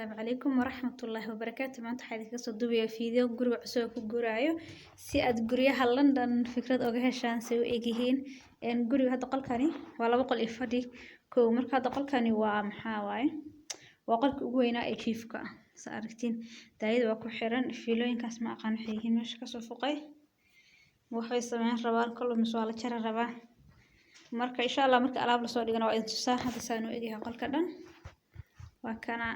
السلام عليكم ورحمة الله وبركاته. maanta waxaan idinka soo duubaya fiideo guriga cusub ku guuraayo si aad guryaha London fikrad uga heshaan si u egyihiin guriga hadda qolkani waa laba qol iyo fadhi koow marka hadda qolkani waa maxaa waaye waa qolka ugu weynaa ee chiefka sa aragtiin daayada waa ku xiran fiilooyinkaas ma aqaan waxay yihiin meesha ka soo fuqay waxay sameeyaan rabaan kala misoo la jar rabaa marka insha Allah marka alaab la soo dhigana waa inta hadda saan u egyahay qolka dhan waa kana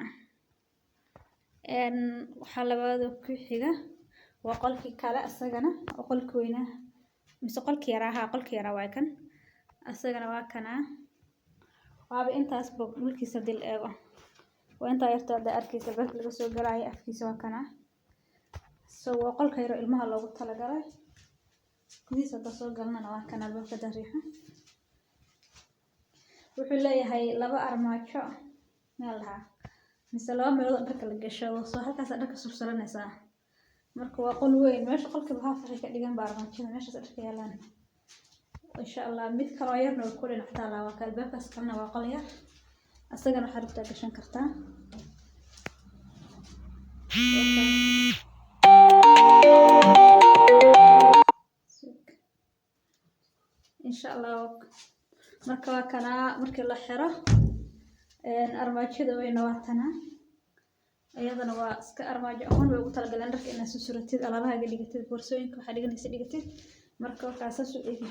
waxa labaado ku xiga waa qolkii kale asagana qolka weynaa mise qolkii yaraa waa kan asagana waa kana waaba intaas dhulkiisa dil eego waa inta yarta arkaysa bal laga soo galay afkiisa waa kana waa qolka yar ilmaha loogu talagalay kudiisa da soo galnana waa kana albaabka dariixa wuxuu leeyahay laba armaajo meel laha mise laba meelood dharka la gasho soo halkaas dharka sursaranaysa marka waa qol weyn meesha qolka waxa faxay ka dhigan baarmaajada meesha dharka yaalaan insha Allah mid kale oo yarna ku dhinac taala waa kalbaabkaas kalena waa qol yar asagana waxa rabtaa gashan kartaa insha Allah marka waa kana markii la xiro armaajada weyna waatana ayadana waa iska armaajo ahaan way ugu talagaleen dharka inaad soo suratid alaabaha dhigatid boorsooyinka waxa dhigatid marka waxaas soo eegi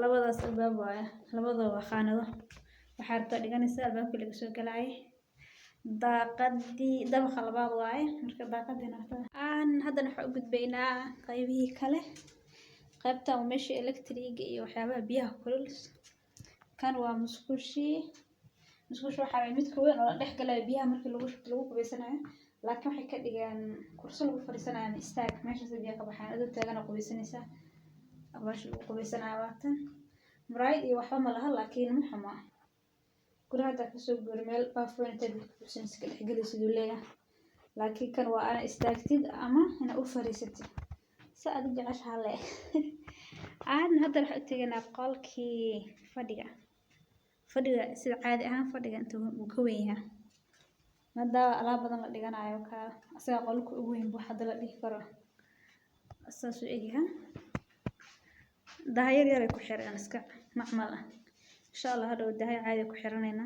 labadaas albaab waaye labada waa khaanado waxa rabtaa dhiganaysa albaabka laga soo galay daaqadii dabaqa labaad waaye marka daaqadina haddana waxa u gudbaynaa qaybihii kale qaybta meesha electric iyo waxyaabaha biyaha kulul kan waa musqushi waxa mid ka weyn oo la dhex galay biyaha markii lagu qubeysanayo laakiin waxay ka dhigaan kursi lagu fariisanayo istaag meesha biyaha ka baxaan adoo taagana qubeysanaysa abash lagu qubeysanayo waatan muraayad iyo waxba ma laha laakiin ma xuma gurada ka soo guur meel baafoonta qubeysanaysa ka dhex galay sidoo leeyahay laakiin kan waa ana istaagtid ama ina u fariisatid saad jeceshahay le hadda waxa u teganaa qolkii fadhiga sida caadi ahaan fadhiga inta uu ka weyn yahay maadaama alaab badan la dhiganayo ka asaga qolka ugu weyn buu hadda la dhigi karo asaas u egyahay daayar yar ku xiran iska macmal ah insha Allah hadhow dahay caadi ku xiranayna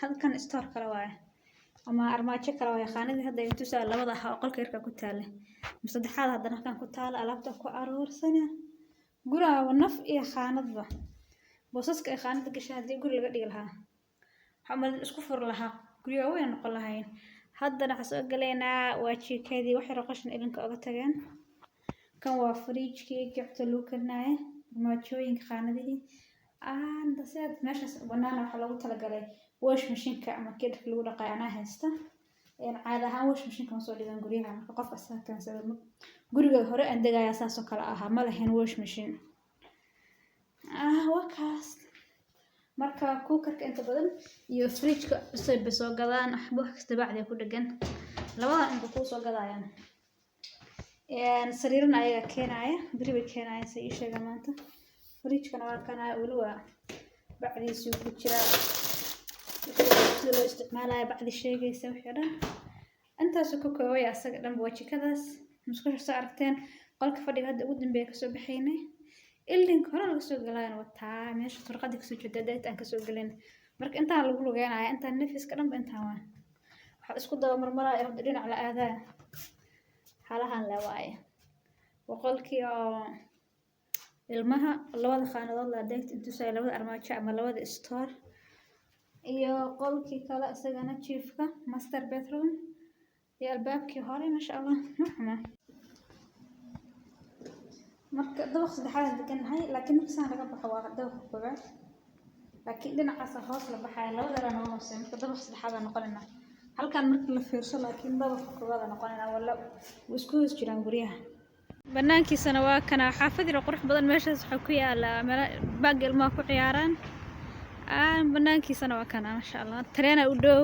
halkan store kale waaye ama armaajo kale waa khaanadii hadda inta soo labada qolka yarka ku taale saddexaad haddana kan ku taala alaabta ku aroorsana guriga naf iyo khaanadba boosaska khaanada gashay hadii guri laga dhigi lahaa xamal isku fur lahaa guriga weyn noqon lahayn haddana waxa soo galeynaa waa jikadii wax yar qashin ilinka uga tageen kan waa fridge-kii gacta loo karnaaye armaajooyinka khaanadii daseed meeshaas banaana waxa lagu talagalay wash machine-ka ama keedka lagu dhaqay ana haysta caadi ahaan wash machine-ka ma soo dhigan guriyaha marka qof asaga kan sabab guriga hore aan degaya saasoo kala ahaa ma lahayn wash machine wakaas marka cooker-ka inta badan iyo fridge-ka cusub soo gadaan wax kasta bacdi ku dhagan labada inta ku soo gadayaan sariirna ayaga keenaya biriba keenaya si ay sheegaan maanta fridge-kana waa kana waliba bacdiisu ku jira loo isticmaalay bacdi sheegaysa wixii dhan intaas ku koobay asaga dhan wajikadaas musqusha soo aragteen qolka fadhiga hadda ugu dambeeya ka soo baxaynay ilin hore laga soo galayna wataa meesha turqada ka soo jeeda aan ka soo galin marka inta lagu lugeynaa inta nafiska dhan inta waxa isku daba marmaray oo dhinac la aadaa halahan la waaye qolkii oo ilmaha labada khaanadood la deegto inta soo labada armaajo ama labada store iyo qolkii kale asagana chiefka master bedroom iyo albaabkii hore ma sha Allah marka dabaq saddexaad deganahay laakiin markaan laga baxo waa dabaq koobaad laakiin dhinacaas hoos la baxay labada rano hoose marka dabaq saddexaad noqonayna halkan markii la fiirso laakiin dabaq koobaad noqonayna wala isku jiraan guriyaha banaankiisana waa kana xaafadii qurux badan meeshaas waxa ku yaala meel baag ilmaha ku ciyaaraan banaankiisana waa kana ma sha Allah tareena u dhow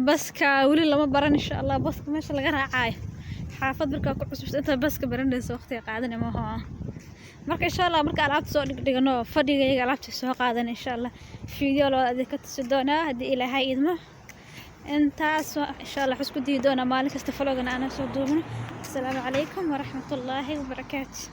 baska wali lama baran insha Allah baska meesha laga raacay xaafad marka ku cusub inta baska baranayso waqti qaadan ma aha marka insha Allah marka alaabta soo dhigno fadhigayga alaabta soo qaadan insha Allah video loo adeeg ka tusi doonaa hadii Ilaahay idmo intaas insha Allah isku diidoona maalin kasta vlogana ana soo duubno. Assalaamu calaykum wa rahmatullaahi wa barakaatuh.